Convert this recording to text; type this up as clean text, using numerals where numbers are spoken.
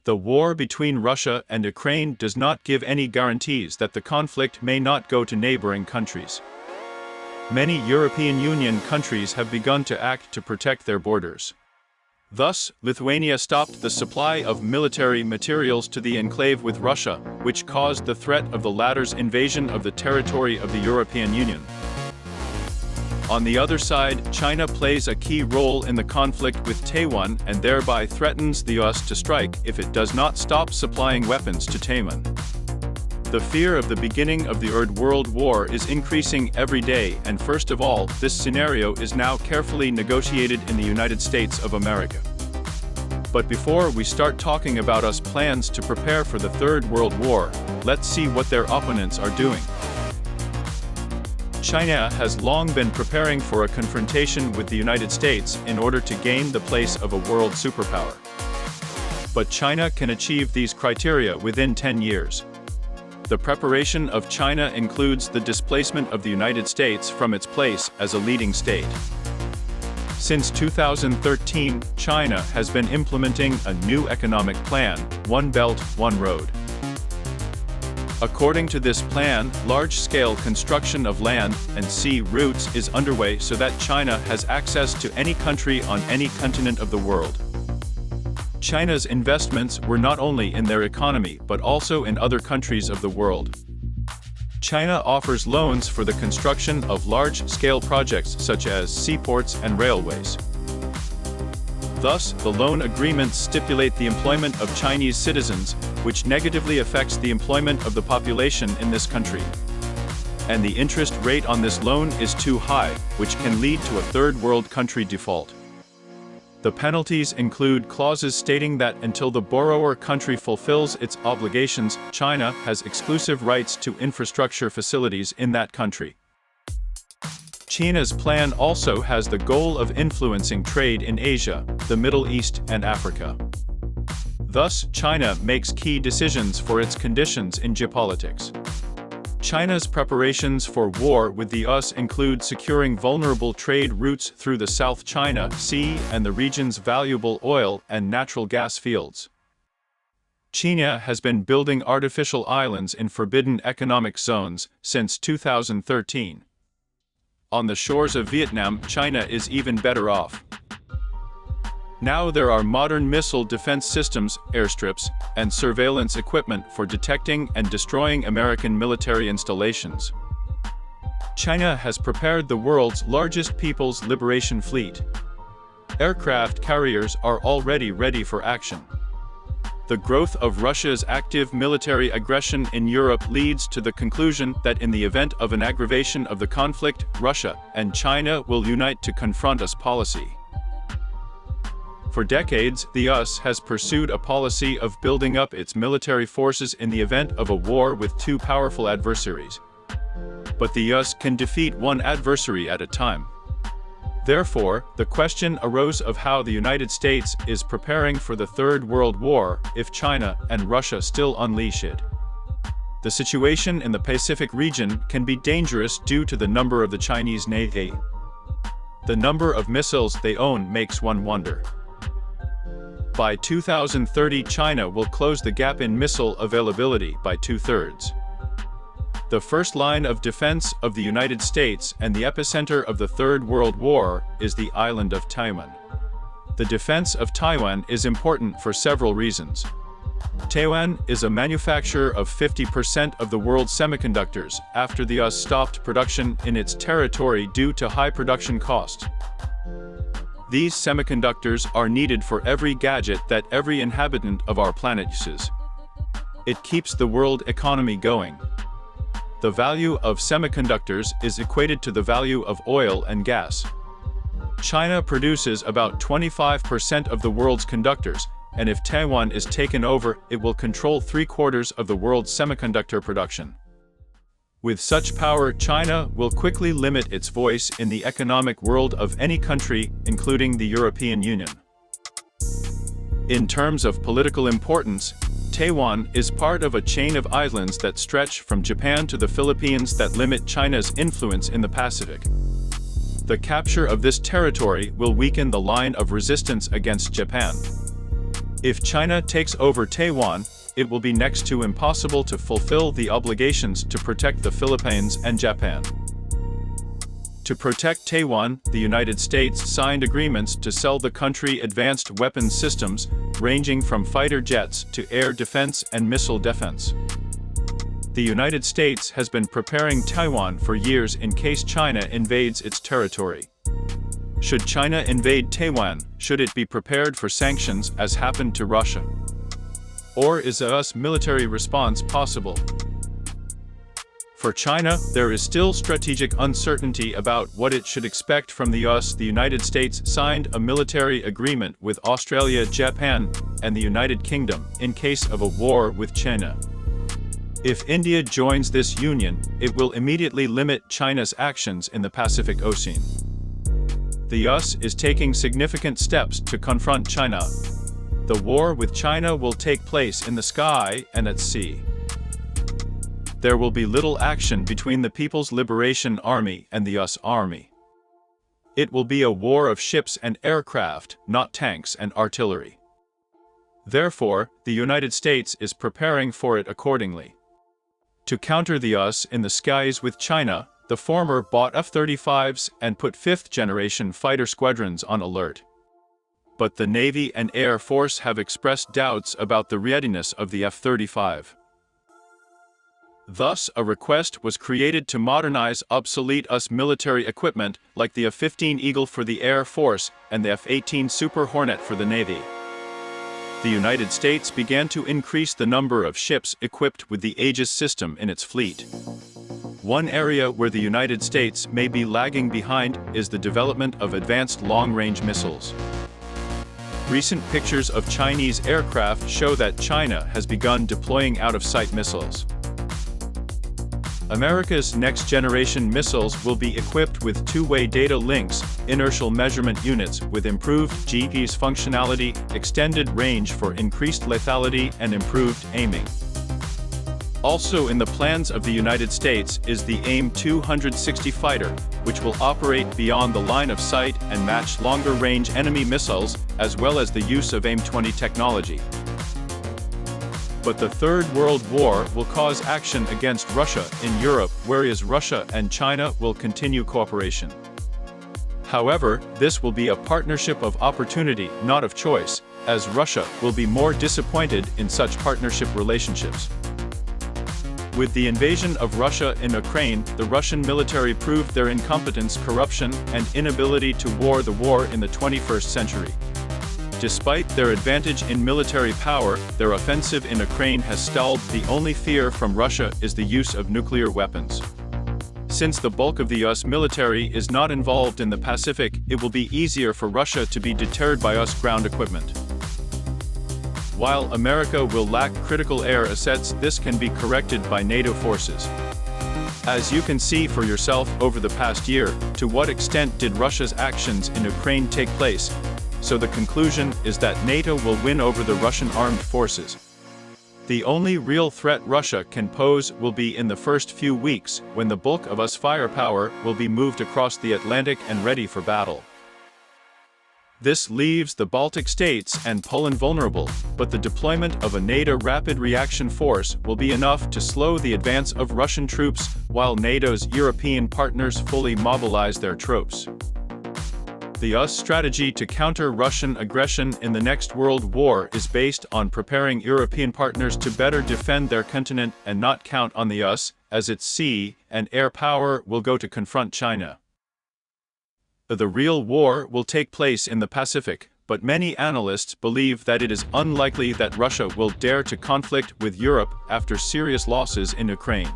The war between Russia and Ukraine does not give any guarantees that the conflict may not go to neighboring countries. Many European Union countries have begun to act to protect their borders. Thus, Lithuania stopped the supply of military materials to the enclave with Russia, which caused the threat of the latter's invasion of the territory of the European Union. On the other side, China plays a key role in the conflict with Taiwan and thereby threatens the US to strike if it does not stop supplying weapons to Taiwan. The fear of the beginning of the Third World War is increasing every day, and first of all, this scenario is now carefully negotiated in the United States of America. But before we start talking about US plans to prepare for the Third World War, let's see what their opponents are doing. China has long been preparing for a confrontation with the United States in order to gain the place of a world superpower. But China can achieve these criteria within 10 years. The preparation of China includes the displacement of the United States from its place as a leading state. Since 2013, China has been implementing a new economic plan, One Belt, One Road. According to this plan, large-scale construction of land and sea routes is underway so that China has access to any country on any continent of the world. China's investments were not only in their economy but also in other countries of the world. China offers loans for the construction of large-scale projects such as seaports and railways. Thus, the loan agreements stipulate the employment of Chinese citizens, which negatively affects the employment of the population in this country. And the interest rate on this loan is too high, which can lead to a third world country default. The penalties include clauses stating that until the borrower country fulfills its obligations, China has exclusive rights to infrastructure facilities in that country. China's plan also has the goal of influencing trade in Asia, the Middle East, and Africa. Thus, China makes key decisions for its conditions in geopolitics. China's preparations for war with the US include securing vulnerable trade routes through the South China Sea and the region's valuable oil and natural gas fields. China has been building artificial islands in forbidden economic zones since 2013. On the shores of Vietnam, China is even better off. Now there are modern missile defense systems, airstrips, and surveillance equipment for detecting and destroying American military installations. China has prepared the world's largest People's Liberation Fleet. Aircraft carriers are already ready for action. The growth of Russia's active military aggression in Europe leads to the conclusion that in the event of an aggravation of the conflict, Russia and China will unite to confront US policy. For decades, the US has pursued a policy of building up its military forces in the event of a war with two powerful adversaries. But the US can defeat one adversary at a time. Therefore, the question arose of how the United States is preparing for the Third World War if China and Russia still unleash it. The situation in the Pacific region can be dangerous due to the number of the Chinese Navy. The number of missiles they own makes one wonder. By 2030, China will close the gap in missile availability by 2/3. The first line of defense of the United States and the epicenter of the Third World War is the island of Taiwan. The defense of Taiwan is important for several reasons. Taiwan is a manufacturer of 50% of the world's semiconductors after the US stopped production in its territory due to high production costs. These semiconductors are needed for every gadget that every inhabitant of our planet uses. It keeps the world economy going. The value of semiconductors is equated to the value of oil and gas. China produces about 25% of the world's conductors, and if Taiwan is taken over, it will control 3/4 of the world's semiconductor production. With such power, China will quickly limit its voice in the economic world of any country, including the European Union. In terms of political importance, Taiwan is part of a chain of islands that stretch from Japan to the Philippines that limit China's influence in the Pacific. The capture of this territory will weaken the line of resistance against Japan. If China takes over Taiwan, it will be next to impossible to fulfill the obligations to protect the Philippines and Japan. To protect Taiwan, the United States signed agreements to sell the country advanced weapons systems, ranging from fighter jets to air defense and missile defense. The United States has been preparing Taiwan for years in case China invades its territory. Should China invade Taiwan, should it be prepared for sanctions as happened to Russia? Or is a US military response possible? For China, there is still strategic uncertainty about what it should expect from the US. The United States signed a military agreement with Australia, Japan, and the United Kingdom in case of a war with China. If India joins this union, it will immediately limit China's actions in the Pacific Ocean. The US is taking significant steps to confront China. The war with China will take place in the sky and at sea. There will be little action between the People's Liberation Army and the US Army. It will be a war of ships and aircraft, not tanks and artillery. Therefore, the United States is preparing for it accordingly. To counter the US in the skies with China, the former bought F-35s and put fifth-generation fighter squadrons on alert. But the Navy and Air Force have expressed doubts about the readiness of the F-35. Thus, a request was created to modernize obsolete US military equipment like the F-15 Eagle for the Air Force and the F-18 Super Hornet for the Navy. The United States began to increase the number of ships equipped with the Aegis system in its fleet. One area where the United States may be lagging behind is the development of advanced long-range missiles. Recent pictures of Chinese aircraft show that China has begun deploying out-of-sight missiles. America's next-generation missiles will be equipped with two-way data links, inertial measurement units with improved GPS functionality, extended range for increased lethality, and improved aiming. Also in the plans of the United States is the AIM-260 fighter, which will operate beyond the line of sight and match longer-range enemy missiles, as well as the use of AIM-20 technology. But the Third World War will cause action against Russia in Europe, whereas Russia and China will continue cooperation. However, this will be a partnership of opportunity, not of choice, as Russia will be more disappointed in such partnership relationships. With the invasion of Russia in Ukraine, the Russian military proved their incompetence, corruption, and inability to war the war in the 21st century. Despite their advantage in military power, their offensive in Ukraine has stalled. The only fear from Russia is the use of nuclear weapons. Since the bulk of the US military is not involved in the Pacific, it will be easier for Russia to be deterred by US ground equipment. While America will lack critical air assets, this can be corrected by NATO forces. As you can see for yourself over the past year, to what extent did Russia's actions in Ukraine take place? So the conclusion is that NATO will win over the Russian armed forces. The only real threat Russia can pose will be in the first few weeks, when the bulk of US firepower will be moved across the Atlantic and ready for battle. This leaves the Baltic states and Poland vulnerable, but the deployment of a NATO rapid reaction force will be enough to slow the advance of Russian troops, while NATO's European partners fully mobilize their troops. The US strategy to counter Russian aggression in the next World War is based on preparing European partners to better defend their continent and not count on the US, as its sea and air power will go to confront China. The real war will take place in the Pacific, but many analysts believe that it is unlikely that Russia will dare to conflict with Europe after serious losses in Ukraine.